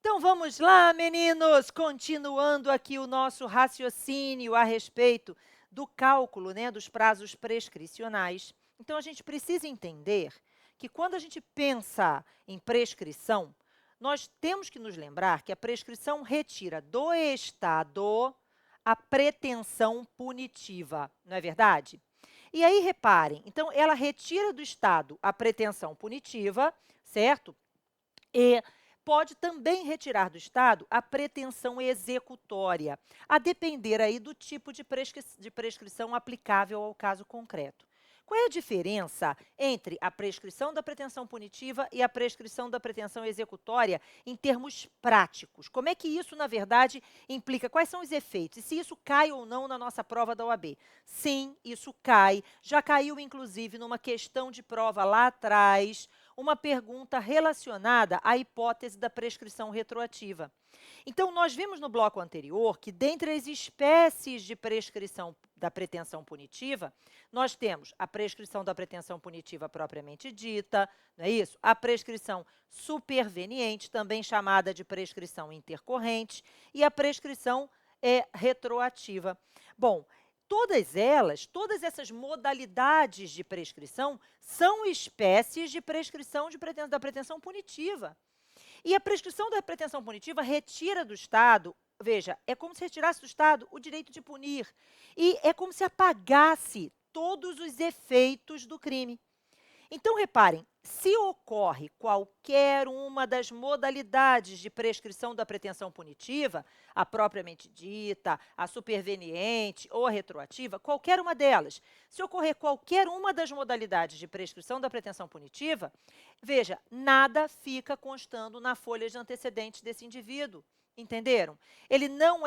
Então vamos lá, meninos, continuando aqui o nosso raciocínio a respeito do cálculo, né, dos prazos prescricionais. Então a gente precisa entender que quando a gente pensa em prescrição, nós temos que nos lembrar que a prescrição retira do Estado a pretensão punitiva, não é verdade? E aí, reparem, então ela retira do Estado a pretensão punitiva, certo? E pode também retirar do Estado a pretensão executória, a depender aí do tipo de prescrição aplicável ao caso concreto. Qual é a diferença entre a prescrição da pretensão punitiva e a prescrição da pretensão executória em termos práticos? Como é que isso, na verdade, implica? Quais são os efeitos? E se isso cai ou não na nossa prova da OAB? Sim, isso cai. Já caiu, inclusive, numa questão de prova lá atrás, uma pergunta relacionada à hipótese da prescrição retroativa. Então, nós vimos no bloco anterior que, dentre as espécies de prescrição da pretensão punitiva, nós temos a prescrição da pretensão punitiva propriamente dita, não é isso? A prescrição superveniente, também chamada de prescrição intercorrente, e a prescrição retroativa. Bom, todas essas modalidades de prescrição são espécies de prescrição da pretensão punitiva. E a prescrição da pretensão punitiva retira do Estado, veja, é como se retirasse do Estado o direito de punir. E é como se apagasse todos os efeitos do crime. Então, reparem, se ocorre qualquer uma das modalidades de prescrição da pretensão punitiva, a propriamente dita, a superveniente ou a retroativa, qualquer uma delas, se ocorrer qualquer uma das modalidades de prescrição da pretensão punitiva, veja, nada fica constando na folha de antecedentes desse indivíduo. Entenderam? Ele não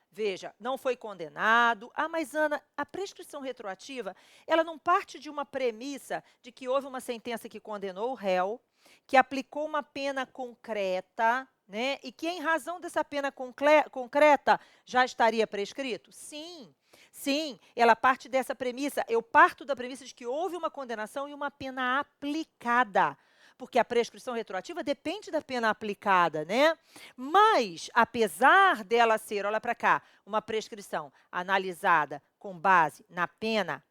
veja, não foi condenado. Ah, mas Ana, a prescrição retroativa, ela não parte de uma premissa de que houve uma sentença que condenou o réu, que aplicou uma pena concreta, né? E que em razão dessa pena concreta já estaria prescrito? Sim. Sim, ela parte dessa premissa. Eu parto da premissa de que houve uma condenação e uma pena aplicada, porque a prescrição retroativa depende da pena aplicada, né? Mas, apesar dela ser, olha para cá, uma prescrição analisada com base na pena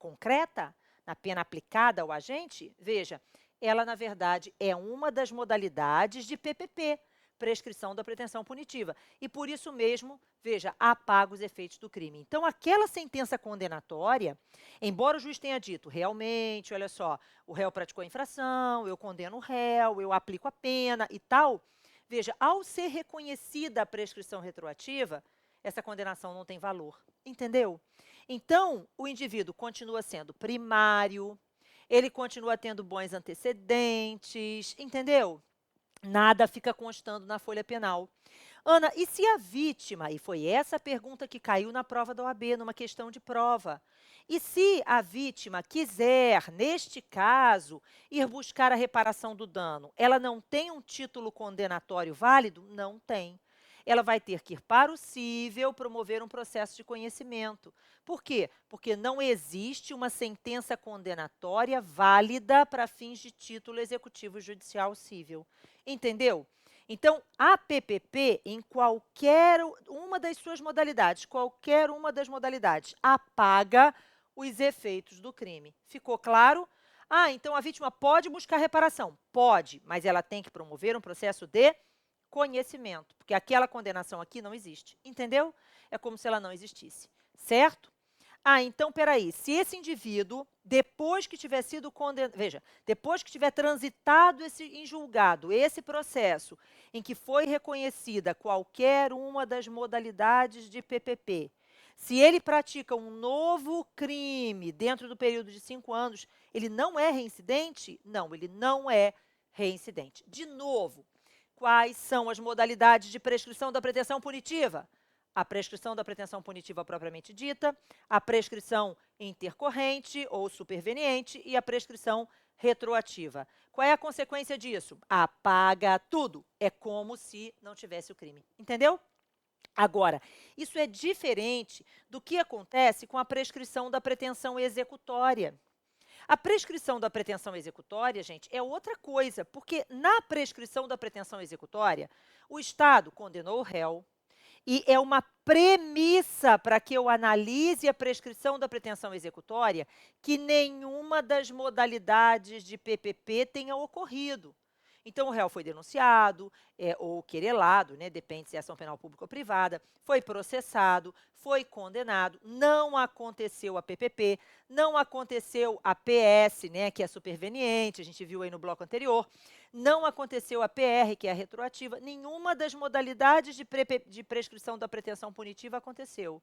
concreta, na pena aplicada ao agente, veja, ela, na verdade, é uma das modalidades de PPP, prescrição da pretensão punitiva. E, por isso mesmo, veja, apaga os efeitos do crime. Então, aquela sentença condenatória, embora o juiz tenha dito, realmente, olha só, o réu praticou a infração, eu condeno o réu, eu aplico a pena e tal, veja, ao ser reconhecida a prescrição retroativa, essa condenação não tem valor. Entendeu? Então, o indivíduo continua sendo primário, ele continua tendo bons antecedentes, entendeu? Nada fica constando na folha penal. Ana, e se a vítima, e foi essa a pergunta que caiu na prova da OAB, numa questão de prova, e se a vítima quiser, neste caso, ir buscar a reparação do dano, ela não tem um título condenatório válido? Não tem. Ela vai ter que ir para o cível promover um processo de conhecimento. Por quê? Porque não existe uma sentença condenatória válida para fins de título executivo judicial cível. Entendeu? Então, a PPP, em qualquer uma das modalidades, apaga os efeitos do crime. Ficou claro? Ah, então a vítima pode buscar reparação? Pode, mas ela tem que promover um processo de conhecimento, porque aquela condenação aqui não existe. Entendeu? É como se ela não existisse, certo? Ah, então, peraí, se esse indivíduo, depois que tiver sido condenado, veja, depois que tiver transitado em julgado esse processo em que foi reconhecida qualquer uma das modalidades de PPP, se ele pratica um novo crime dentro do período de 5 anos, ele não é reincidente? Não, ele não é reincidente. De novo, quais são as modalidades de prescrição da pretensão punitiva? A prescrição da pretensão punitiva propriamente dita, a prescrição intercorrente ou superveniente e a prescrição retroativa. Qual é a consequência disso? Apaga tudo. É como se não tivesse o crime. Entendeu? Agora, isso é diferente do que acontece com a prescrição da pretensão executória. A prescrição da pretensão executória, gente, é outra coisa, porque na prescrição da pretensão executória, o Estado condenou o réu, e é uma premissa para que eu analise a prescrição da pretensão executória que nenhuma das modalidades de PPP tenha ocorrido. Então, o réu foi denunciado ou querelado, né, depende se é ação penal pública ou privada, foi processado, foi condenado, não aconteceu a PPP, não aconteceu a PS, né, que é superveniente, a gente viu aí no bloco anterior, não aconteceu a PR, que é a retroativa, nenhuma das modalidades de prescrição da pretensão punitiva aconteceu.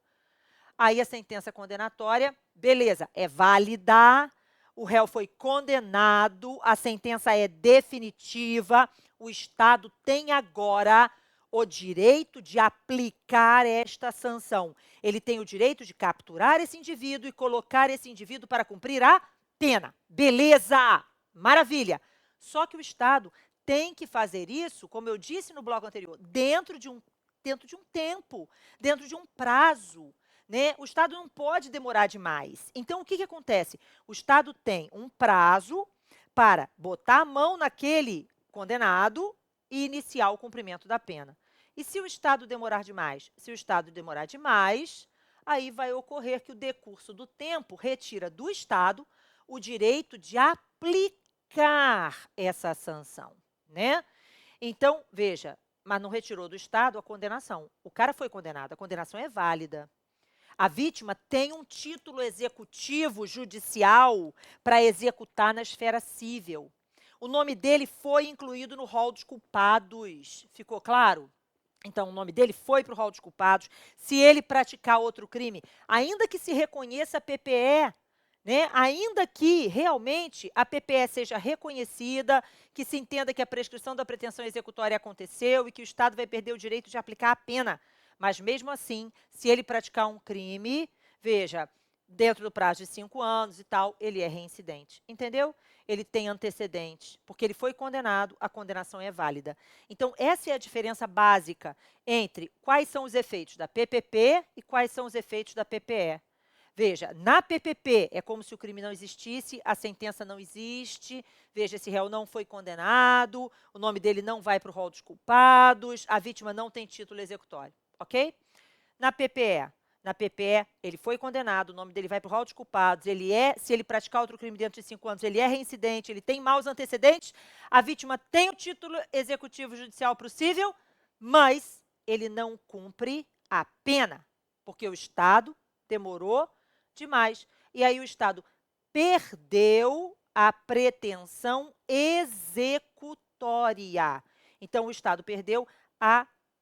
Aí a sentença condenatória, beleza, é válida, o réu foi condenado, a sentença é definitiva, o Estado tem agora o direito de aplicar esta sanção. Ele tem o direito de capturar esse indivíduo e colocar esse indivíduo para cumprir a pena. Beleza! Maravilha! Só que o Estado tem que fazer isso, como eu disse no bloco anterior, dentro de um tempo, dentro de um prazo. Né? O Estado não pode demorar demais. Então, o que acontece? O Estado tem um prazo para botar a mão naquele condenado e iniciar o cumprimento da pena. E se o Estado demorar demais? Se o Estado demorar demais, aí vai ocorrer que o decurso do tempo retira do Estado o direito de aplicar essa sanção. Né? Então, veja, mas não retirou do Estado a condenação. O cara foi condenado, a condenação é válida. A vítima tem um título executivo judicial para executar na esfera civil. O nome dele foi incluído no rol dos culpados. Ficou claro? Então, o nome dele foi para o rol dos culpados. Se ele praticar outro crime, ainda que se reconheça a PPE, né, ainda que realmente a PPE seja reconhecida, que se entenda que a prescrição da pretensão executória aconteceu e que o Estado vai perder o direito de aplicar a pena. Mas, mesmo assim, se ele praticar um crime, veja, dentro do prazo de 5 anos e tal, ele é reincidente. Entendeu? Ele tem antecedentes, porque ele foi condenado, a condenação é válida. Então, essa é a diferença básica entre quais são os efeitos da PPP e quais são os efeitos da PPE. Veja, na PPP é como se o crime não existisse, a sentença não existe, veja, esse réu não foi condenado, o nome dele não vai para o rol dos culpados, a vítima não tem título executório, ok? Na PPE, ele foi condenado, o nome dele vai para o rol dos culpados, se ele praticar outro crime dentro de 5 anos, ele é reincidente, ele tem maus antecedentes, a vítima tem o título executivo judicial possível, mas ele não cumpre a pena, porque o Estado demorou demais. E aí o Estado perdeu a pretensão executória. Então, o Estado perdeu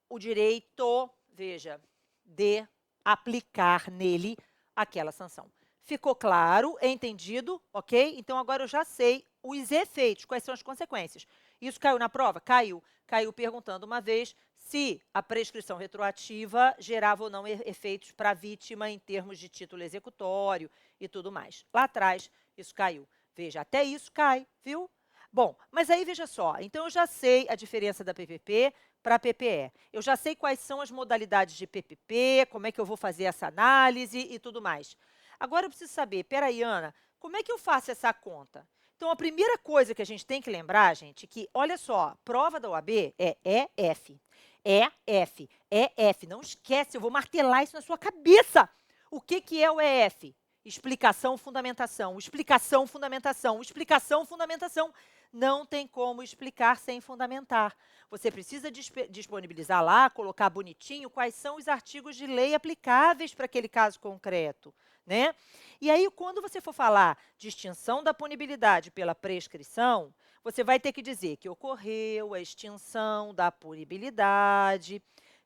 o direito, veja, de aplicar nele aquela sanção. Ficou claro? Entendido? Ok? Então, agora eu já sei os efeitos, quais são as consequências. Isso caiu na prova? Caiu. Caiu perguntando uma vez se a prescrição retroativa gerava ou não efeitos para a vítima em termos de título executório e tudo mais. Lá atrás, isso caiu. Veja, até isso cai, viu? Bom, mas aí veja só, então eu já sei a diferença da PPP para a PPE. Eu já sei quais são as modalidades de PPP, como é que eu vou fazer essa análise e tudo mais. Agora eu preciso saber, peraí, Ana, como é que eu faço essa conta? Então, a primeira coisa que a gente tem que lembrar, gente, que, olha só, prova da OAB é EF. EF, EF. Não esquece, eu vou martelar isso na sua cabeça. O que é o EF? Explicação, fundamentação, explicação, fundamentação, explicação, fundamentação. Não tem como explicar sem fundamentar. Você precisa disponibilizar lá, colocar bonitinho quais são os artigos de lei aplicáveis para aquele caso concreto. Né? E aí, quando você for falar de extinção da punibilidade pela prescrição, você vai ter que dizer que ocorreu a extinção da punibilidade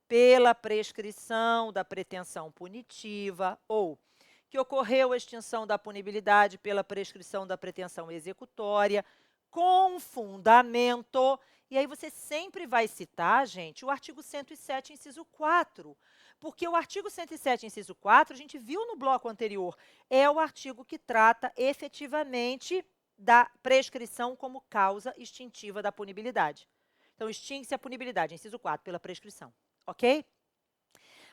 pela prescrição da pretensão punitiva ou que ocorreu a extinção da punibilidade pela prescrição da pretensão executória com fundamento. E aí você sempre vai citar, gente, o artigo 107, inciso 4, porque o artigo 107, inciso 4, a gente viu no bloco anterior, é o artigo que trata efetivamente da prescrição como causa extintiva da punibilidade. Então, extingue-se a punibilidade, inciso 4, pela prescrição, ok?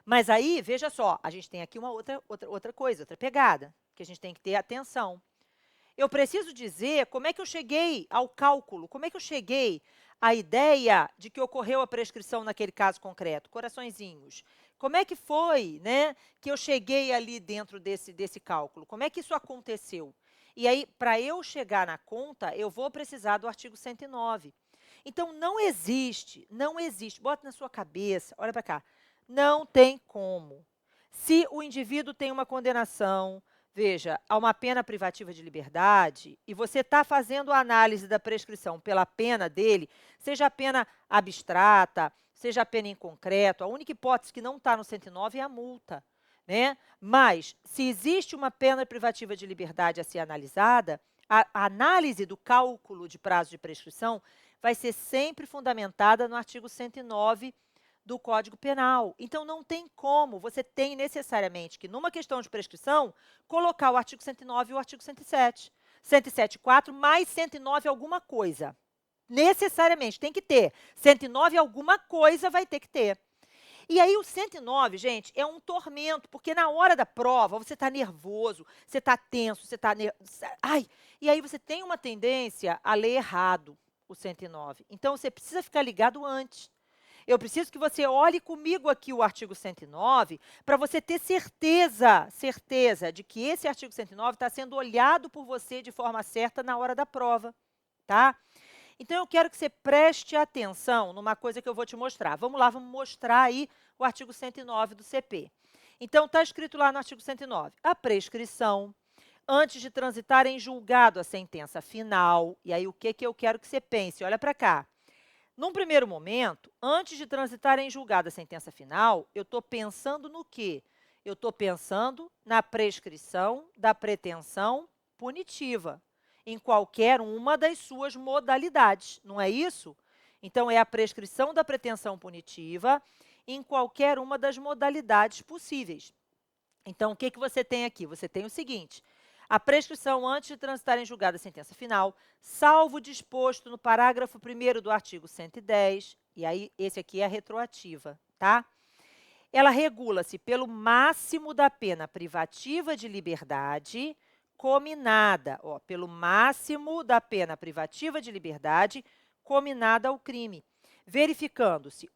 Mas aí, veja só, a gente tem aqui uma outra coisa, outra pegada, que a gente tem que ter atenção. Eu preciso dizer como é que eu cheguei ao cálculo, como é que eu cheguei à ideia de que ocorreu a prescrição naquele caso concreto, coraçõezinhos. Como é que foi, né, que eu cheguei ali dentro desse cálculo? Como é que isso aconteceu? E aí, para eu chegar na conta, eu vou precisar do artigo 109. Então, não existe, bota na sua cabeça, olha para cá, não tem como. Se o indivíduo tem uma condenação, veja, a uma pena privativa de liberdade, e você está fazendo a análise da prescrição pela pena dele, seja a pena abstrata, seja a pena em concreto, a única hipótese que não está no 109 é a multa, né? Mas, se existe uma pena privativa de liberdade a ser analisada, a análise do cálculo de prazo de prescrição vai ser sempre fundamentada no artigo 109 do Código Penal. Então, não tem como, você tem necessariamente que, numa questão de prescrição, colocar o artigo 109 e o artigo 107. 107.4 mais 109 alguma coisa. Necessariamente, tem que ter. 109 alguma coisa vai ter que ter. E aí o 109, gente, é um tormento, porque na hora da prova você está nervoso, você está tenso, você está... Ai! E aí você tem uma tendência a ler errado o 109. Então, você precisa ficar ligado antes. Eu preciso que você olhe comigo aqui o artigo 109 para você ter certeza de que esse artigo 109 está sendo olhado por você de forma certa na hora da prova, tá? Então, eu quero que você preste atenção numa coisa que eu vou te mostrar. Vamos lá, vamos mostrar aí o artigo 109 do CP. Então, está escrito lá no artigo 109, a prescrição, antes de transitar em julgado a sentença final, e aí o que eu quero que você pense? Olha para cá. Num primeiro momento, antes de transitar em julgado a sentença final, eu estou pensando no quê? Eu estou pensando na prescrição da pretensão punitiva, em qualquer uma das suas modalidades, não é isso? Então, é a prescrição da pretensão punitiva em qualquer uma das modalidades possíveis. Então, o que você tem aqui? Você tem o seguinte: a prescrição antes de transitar em julgado a sentença final, salvo o disposto no parágrafo 1º do artigo 110, e aí esse aqui é a retroativa, tá? Ela regula-se pelo máximo da pena privativa de liberdade cominada, ó, pelo máximo da pena privativa de liberdade cominada ao crime, verificando-se,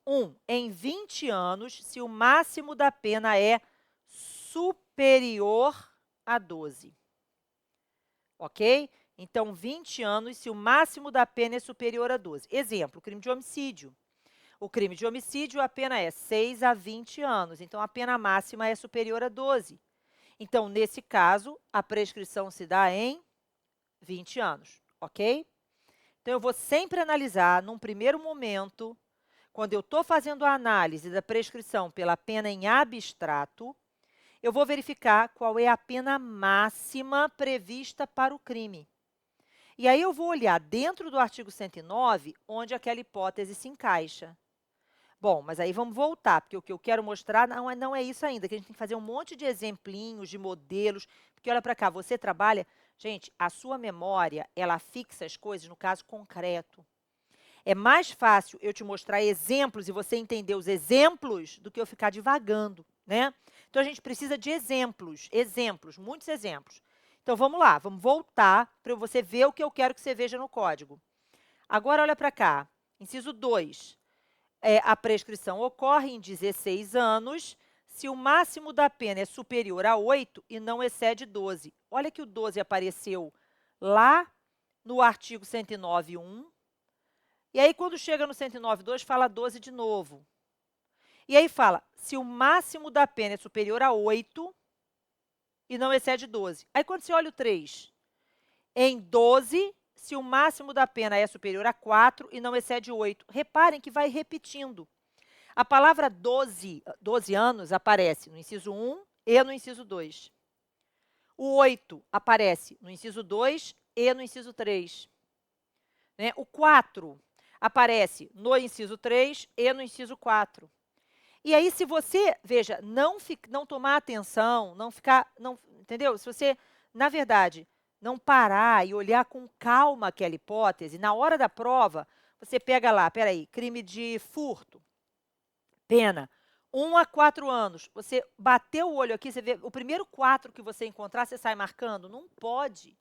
em 20 anos, se o máximo da pena é superior a 12. Ok? Então, 20 anos se o máximo da pena é superior a 12. Exemplo, crime de homicídio. O crime de homicídio, a pena é 6 a 20 anos. Então, a pena máxima é superior a 12. Então, nesse caso, a prescrição se dá em 20 anos. Ok? Então, eu vou sempre analisar, num primeiro momento, quando eu estou fazendo a análise da prescrição pela pena em abstrato, eu vou verificar qual é a pena máxima prevista para o crime. E aí eu vou olhar dentro do artigo 109 onde aquela hipótese se encaixa. Bom, mas aí vamos voltar, porque o que eu quero mostrar não é isso ainda, que a gente tem que fazer um monte de exemplinhos, de modelos, porque olha para cá, você trabalha... Gente, a sua memória, ela fixa as coisas no caso concreto. É mais fácil eu te mostrar exemplos e você entender os exemplos do que eu ficar divagando, né? Então, a gente precisa de exemplos, muitos exemplos. Então, vamos lá, vamos voltar para você ver o que eu quero que você veja no código. Agora, olha para cá, inciso 2. A prescrição ocorre em 16 anos se o máximo da pena é superior a 8 e não excede 12. Olha que o 12 apareceu lá no artigo 109.1. E aí, quando chega no 109.2, fala 12 de novo. E aí fala, se o máximo da pena é superior a 8 e não excede 12. Aí, quando você olha o 3, em 12, se o máximo da pena é superior a 4 e não excede 8. Reparem que vai repetindo. A palavra 12 anos aparece no inciso 1 e no inciso 2. O 8 aparece no inciso 2 e no inciso 3. Né? O 4 aparece no inciso 3 e no inciso 4. E aí, se você, veja, não tomar atenção, entendeu? Se você, na verdade, não parar e olhar com calma aquela hipótese, na hora da prova, você pega lá, peraí, crime de furto, pena, 1 a 4 anos. Você bateu o olho aqui, você vê, o primeiro 4 que você encontrar, você sai marcando? Não pode.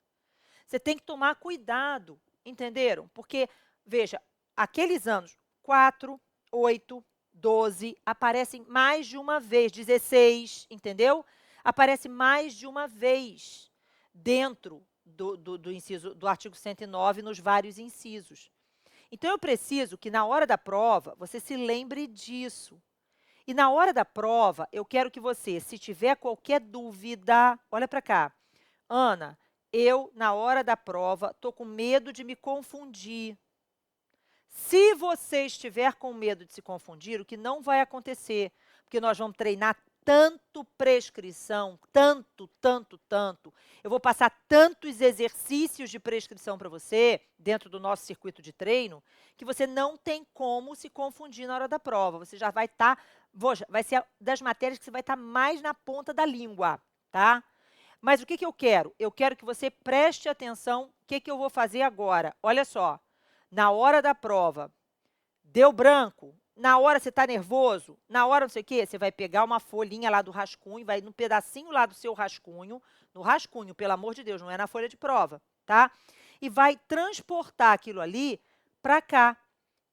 Você tem que tomar cuidado, entenderam? Porque, veja, aqueles anos 4, 8, 12, aparecem mais de uma vez, 16, entendeu? Aparece mais de uma vez dentro do inciso, do artigo 109, nos vários incisos. Então, eu preciso que, na hora da prova, você se lembre disso. E, na hora da prova, eu quero que você, se tiver qualquer dúvida, olha para cá. Ana, eu, na hora da prova, estou com medo de me confundir. Se você estiver com medo de se confundir, o que não vai acontecer, porque nós vamos treinar tanto prescrição, tanto, tanto, tanto. Eu vou passar tantos exercícios de prescrição para você, dentro do nosso circuito de treino, que você não tem como se confundir na hora da prova. Você já vai estar, vai ser das matérias que você vai estar mais na ponta da língua, tá? Mas o que eu quero? Eu quero que você preste atenção. O que eu vou fazer agora? Olha só, na hora da prova, deu branco, na hora você está nervoso, na hora não sei o quê, você vai pegar uma folhinha lá do rascunho, vai no pedacinho lá do seu rascunho, no rascunho, pelo amor de Deus, não é na folha de prova, tá? E vai transportar aquilo ali para cá.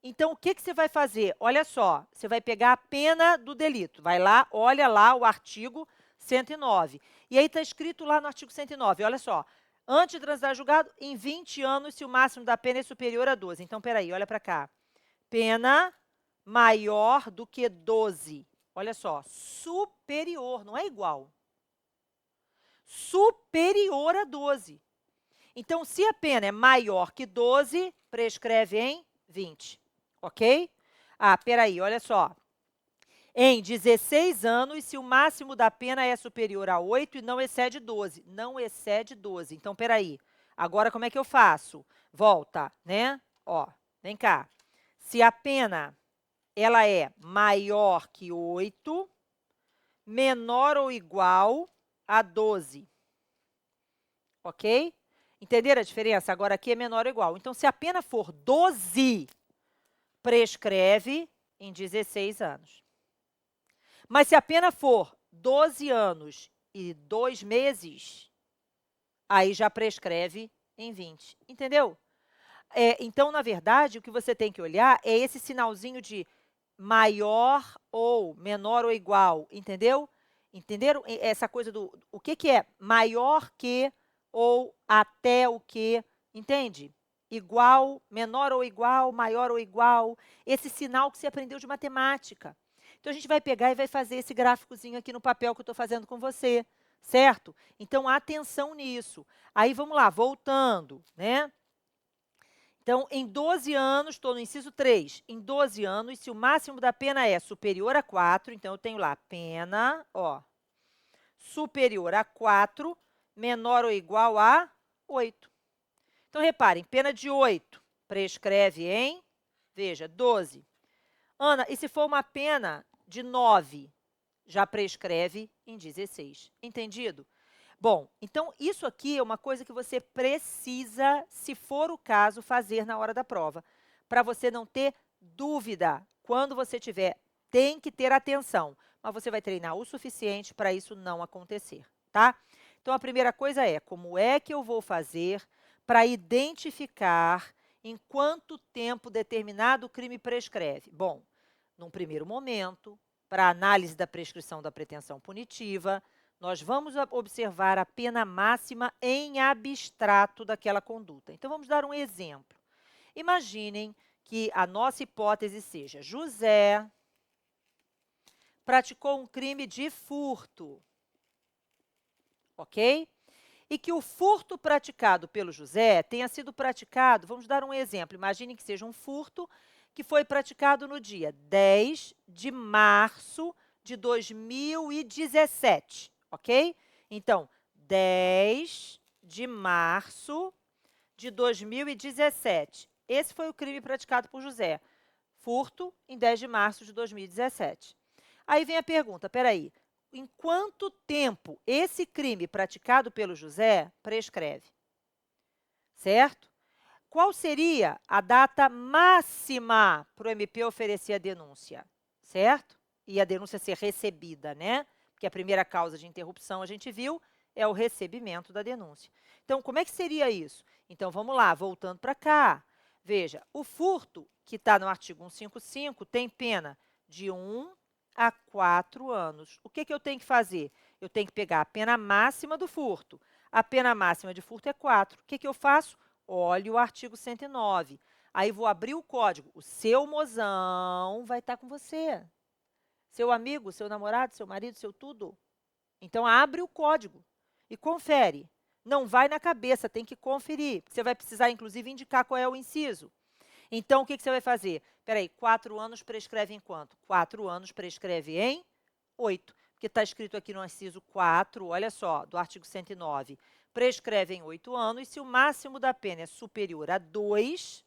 Então, o que você vai fazer? Olha só, você vai pegar a pena do delito, vai lá, olha lá o artigo 109. E aí está escrito lá no artigo 109, olha só, antes de transitar julgado, em 20 anos, se o máximo da pena é superior a 12. Então, peraí, olha para cá. Pena maior do que 12. Olha só, superior, não é igual. Superior a 12. Então, se a pena é maior que 12, prescreve em 20. Ok? Ah, peraí, olha só. Em 16 anos, se o máximo da pena é superior a 8 e não excede 12. Não excede 12. Então, peraí. Agora, como é que eu faço? Volta, né? Ó, vem cá. Se a pena ela é maior que 8, menor ou igual a 12. Ok? Entenderam a diferença? Agora aqui é menor ou igual. Então, se a pena for 12, prescreve em 16 anos. Mas se a pena for 12 anos e 2 meses, aí já prescreve em 20. Entendeu? Então, na verdade, o que você tem que olhar é esse sinalzinho de maior ou menor ou igual, entendeu? Entenderam essa coisa do o que é maior que ou até o que, entende? Igual, menor ou igual, maior ou igual, esse sinal que você aprendeu de matemática. Então, a gente vai pegar e vai fazer esse gráficozinho aqui no papel que eu estou fazendo com você, certo? Então, atenção nisso. Aí, vamos lá, voltando, né? Então, em 12 anos, estou no inciso 3, em 12 anos, se o máximo da pena é superior a 4, então eu tenho lá pena, ó, superior a 4, menor ou igual a 8. Então, reparem, pena de 8 prescreve em, veja, 12. Ana, e se for uma pena de 9, já prescreve em 16. Entendido? Bom, então isso aqui é uma coisa que você precisa, se for o caso, fazer na hora da prova, para você não ter dúvida. Quando você tiver, tem que ter atenção, mas você vai treinar o suficiente para isso não acontecer, tá? Então, a primeira coisa é, como é que eu vou fazer para identificar em quanto tempo determinado crime prescreve? Bom, num primeiro momento, para análise da prescrição da pretensão punitiva, nós vamos observar a pena máxima em abstrato daquela conduta. Então, vamos dar um exemplo. Imaginem que a nossa hipótese seja José praticou um crime de furto, ok? E que o furto praticado pelo José tenha sido praticado, vamos dar um exemplo, imaginem que seja um furto que foi praticado no dia 10 de março de 2017, ok? Então, 10 de março de 2017. Esse foi o crime praticado por José. Furto em 10 de março de 2017. Aí vem a pergunta, peraí, em quanto tempo esse crime praticado pelo José prescreve? Certo? Qual seria a data máxima para o MP oferecer a denúncia? Certo? E a denúncia ser recebida, né? Porque a primeira causa de interrupção a gente viu é o recebimento da denúncia. Então, como é que seria isso? Então, vamos lá, voltando para cá. Veja, o furto, que está no artigo 155, tem pena de 1 a 4 anos. O que eu tenho que fazer? Eu tenho que pegar a pena máxima do furto. A pena máxima de furto é 4. O que eu faço? Olhe o artigo 109. Aí vou abrir o código. O seu mozão vai estar com você. Seu amigo, seu namorado, seu marido, seu tudo. Então, abre o código e confere. Não vai na cabeça, tem que conferir. Você vai precisar, inclusive, indicar qual é o inciso. Então, o que você vai fazer? Espera aí, 4 anos prescreve em quanto? 4 anos prescreve em 8. Porque está escrito aqui no inciso 4, olha só, do artigo 109. Prescreve em 8 anos se o máximo da pena é superior a 2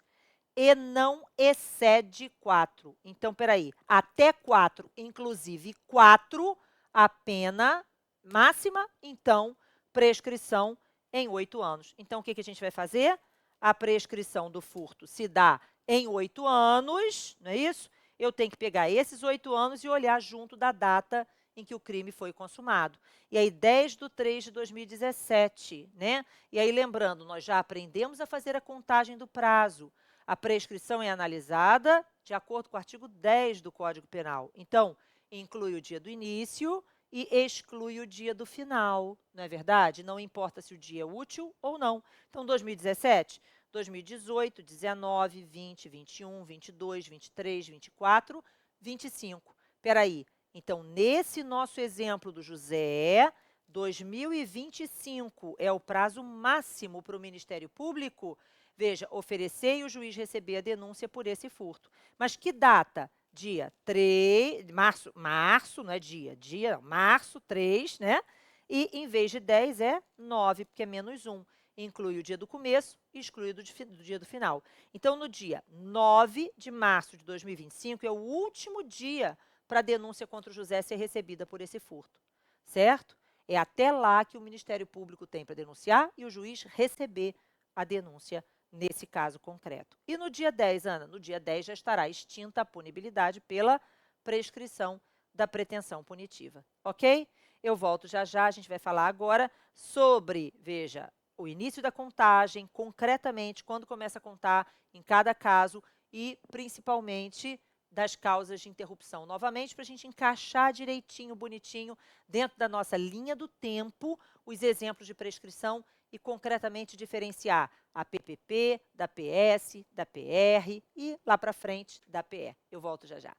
e não excede 4. Então, espera aí, até 4, inclusive 4, a pena máxima, então, prescrição em 8 anos. Então, o que a gente vai fazer? A prescrição do furto se dá em 8 anos, não é isso? Eu tenho que pegar esses 8 anos e olhar junto da data em que o crime foi consumado. E aí, 10/3/2017, né? E aí, lembrando, nós já aprendemos a fazer a contagem do prazo. A prescrição é analisada de acordo com o artigo 10 do Código Penal. Então, inclui o dia do início e exclui o dia do final, não é verdade? Não importa se o dia é útil ou não. Então, 2017, 2018, 19, 20, 21, 22, 23, 24, 25. Espera aí. Então, nesse nosso exemplo do José, 2025 é o prazo máximo para o Ministério Público, veja, oferecer e o juiz receber a denúncia por esse furto. Mas que data? Dia 3, março, não é dia, março 3, né? E em vez de 10 é 9, porque é menos 1. Inclui o dia do começo e exclui do dia do final. Então, no dia 9 de março de 2025, é o último dia para a denúncia contra o José ser recebida por esse furto, certo? É até lá que o Ministério Público tem para denunciar e o juiz receber a denúncia nesse caso concreto. E no dia 10, Ana? No dia 10 já estará extinta a punibilidade pela prescrição da pretensão punitiva, ok? Eu volto já já, a gente vai falar agora sobre, veja, o início da contagem, concretamente, quando começa a contar em cada caso e, principalmente, das causas de interrupção. Novamente, para a gente encaixar direitinho, bonitinho, dentro da nossa linha do tempo, os exemplos de prescrição e, concretamente, diferenciar a PPP, da PS, da PR e, lá para frente, da PE. Eu volto já já.